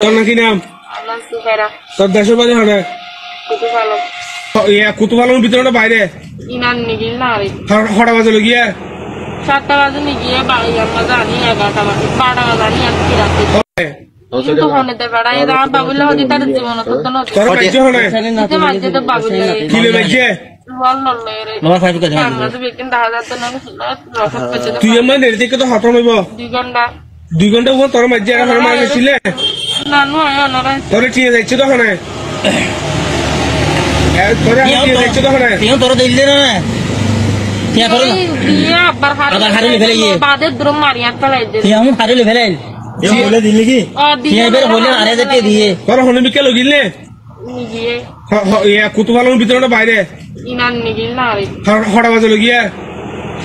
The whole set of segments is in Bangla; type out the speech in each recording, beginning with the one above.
তোর নাকি নাম? আমার সুফেরা তোর দেশের বাড়ি হলে কুতু ভালো কুতুব আলমের ভিতরে বাইরে ইনান নিগিল না রে হড়া বাজে গিয়া 7টা বাজে নিগিয়ে বাড়ি আমরা জানি 11টা বাজে 12টা বাজে আমি আজকে রাতে কিন্তু হনেতে বেড়াই রা বাবুল হদি তার জীবন তো তো তোর কাছে হলে নিতে মাঝে তো বাবুল কিলে মাঝে বল রে মামা ফাইভ কে আমরা তো বেকিন 10,000 তো না রসদ পেছে তুই আমার নেড়ে থেকে তো হাতম হইব 2 ঘন্টা 2 ঘন্টা উপর তোর মাঝে আর আমার মাঝে ছিলে না নো আয় না তোরে ঠিক যাচ্ছে তো ওখানে তোরে ঠিক যাচ্ছে তো ওখানে তুই তোর দিল না না তুই করো না দিয়ে আবার হারিয়ে ফেলে বাদে দ্রম মারিয়া ফেলাই দে তুই আমি হারিয়ে ফেলাই এ বলে দিলি কি তুই এবার বলে আরে যেতে দিয়ে তোর হনে বিকে লগিলে নিগিয়ে কুতুব আলমের ভিতরে বাইরে ইনান নিগিল না রে হড়া বাজে গিয়া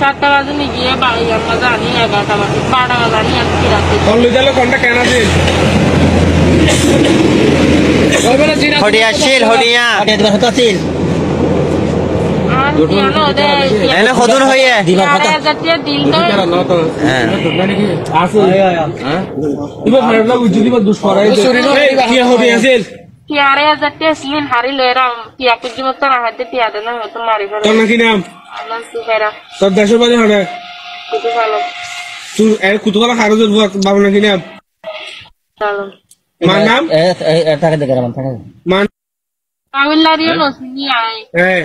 7টা বাজে নিগিয়ে বাড়ি আমরা জানি 11টা বাজে 12টা বাজে আমি আজকে রাতে তোর লই দিলে কোনটা কেন আছে হডিয়া ছিল হডিয়া দিবার কথা ছিল আর জানো ওদের এনে খদুন হইয়ে দিবার কথা জাতীয় দিল তো হ্যাঁ আছে হ্যাঁ দিবা ভালো না বুঝি দিবা দুষ্করাই কি হবে আছে টিয়ারে জাতীয় সিলিন হারি লয়রাম টিয়া কুজি মত না হাতে টিয়া দেনা হতো মারি করে তোর নাকি নাম? আমার সুফেরা তোর দেশের বাড়ি হলে কুতু ভালো তুই কুতুবালা খারজের বাবু নাকি নাম? চলো মার নাম? টাকা দে গরম টাকা মান কাবিল্লারিও নসনি আয় হ্যাঁ